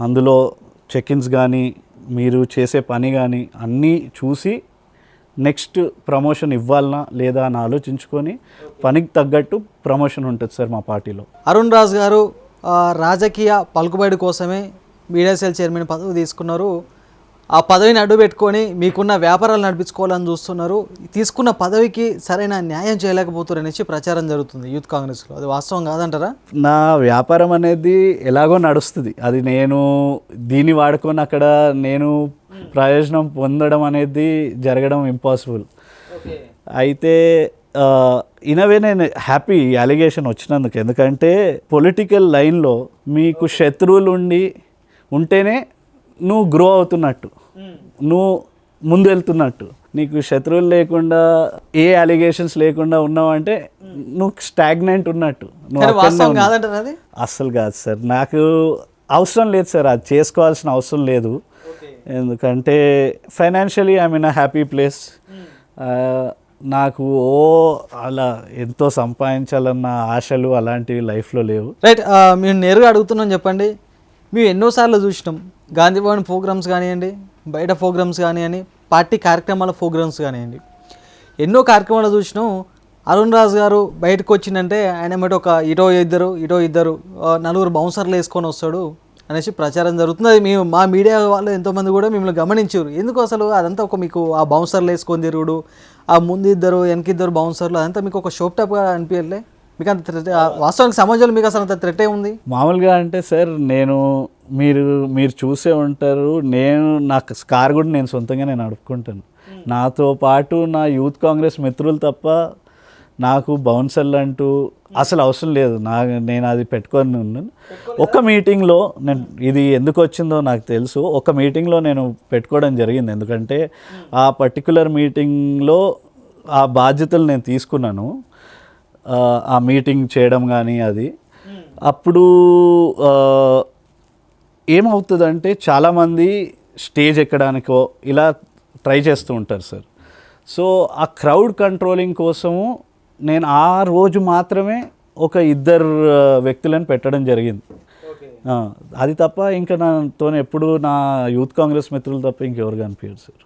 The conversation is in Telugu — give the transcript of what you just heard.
అందులో చెక్-ఇన్స్ కానీ మీరు చేసే పని కానీ అన్నీ చూసి నెక్స్ట్ ప్రమోషన్ ఇవ్వాలనా లేదా అని ఆలోచించుకొని పనికి తగ్గట్టు ప్రమోషన్ ఉంటుంది సార్ మా పార్టీలో. అరుణ్ రాజ్ గారు రాజకీయ పలుకుబడి కోసమే మీడియా సెల్ చైర్మన్ పదవి తీసుకున్నారు. ఆ పదవిని అడ్డు పెట్టుకొని మీకున్న వ్యాపారాలు నడిపించుకోవాలని చూస్తున్నారు. తీసుకున్న పదవికి సరైన న్యాయం చేయలేకపోతారు అనేసి ప్రచారం జరుగుతుంది యూత్ కాంగ్రెస్లో. అది వాస్తవం కాదంటారా? నా వ్యాపారం అనేది ఎలాగో నడుస్తుంది. అది నేను దీన్ని వాడుకొని అక్కడ నేను ప్రయోజనం పొందడం అనేది జరగడం ఇంపాసిబుల్. అయితే ఇనవే నేను హ్యాపీ అలిగేషన్ వచ్చినందుకు. ఎందుకంటే పొలిటికల్ లైన్లో మీకు శత్రువులు ఉంటేనే నువ్వు గ్రో అవుతున్నట్టు, నువ్వు ముందు వెళ్తున్నట్టు. నీకు శత్రువులు లేకుండా ఏ అలిగేషన్స్ లేకుండా ఉన్నావు అంటే నువ్వు స్టాగ్నెంట్ ఉన్నట్టు. అస్సలు కాదు సార్, నాకు అవసరం లేదు సార్, అది చేసుకోవాల్సిన అవసరం లేదు. ఎందుకంటే financially I mean happy place. నాకు అలా ఎంతో సంపాదించాలన్న ఆశలు అలాంటివి లైఫ్లో లేవు. రైట్, మేము నేరుగా అడుగుతున్నాం, చెప్పండి. మేము ఎన్నోసార్లు చూసినాం గాంధీ భవన్ ప్రోగ్రామ్స్ కానివ్వండి, బయట ప్రోగ్రామ్స్ కానివ్వండి, పార్టీ కార్యక్రమాల ప్రోగ్రామ్స్ కానివ్వండి, ఎన్నో కార్యక్రమాలు చూసినాం. అరుణ్ రాజ్ గారు బయటకు వచ్చిందంటే ఆయన ఏమిటి ఒక ఇటో ఇద్దరు నలుగురు బౌన్సర్లు వేసుకొని వస్తాడు అనేసి ప్రచారం జరుగుతుంది. అది మేము మా మీడియా వాళ్ళు ఎంతోమంది కూడా మిమ్మల్ని గమనించారు. ఎందుకు అసలు అదంతా ఒక మీకు ఆ బౌన్సర్లు వేసుకొని తిరుగుడు, ఆ ముందు ఇద్దరు వెనకిద్దరు బౌన్సర్లు, అదంతా మీకు ఒక షోప్ టాప్గా అనిపించలే? మీకు అంత వాస్తవానికి సమాజంలో మీకు అసలు అంత థ్రెట్ ఉంది? మామూలుగా అంటే సార్ మీరు చూసే ఉంటారు, నాకు కార్ కూడా నేను సొంతంగా నడుపుకుంటాను. నాతో పాటు నా యూత్ కాంగ్రెస్ మిత్రులు తప్ప నాకు బౌన్సర్లు అంటూ అసలు అవసరం లేదు. నేను అది పెట్టుకొని ఉన్నాను. ఒక మీటింగ్లో ఇది ఎందుకు వచ్చిందో నాకు తెలుసు. ఒక మీటింగ్లో నేను పెట్టుకోవడం జరిగింది. ఎందుకంటే ఆ పర్టికులర్ మీటింగ్లో ఆ బాధ్యతలు నేను తీసుకున్నాను. ఆ మీటింగ్ చేయడం కానీ అది అప్పుడు ఏమవుతుందంటే చాలామంది స్టేజ్ ఎక్కడానికో ఇలా ట్రై చేస్తూ ఉంటారు సార్. సో ఆ క్రౌడ్ కంట్రోలింగ్ కోసము నేను ఆ రోజు మాత్రమే ఒక ఇద్దరు వ్యక్తులను పెట్టడం జరిగింది. అది తప్ప ఇంకా నాతో ఎప్పుడు నా యూత్ కాంగ్రెస్ మిత్రులు తప్ప ఇంకెవరు కనిపించారు సార్.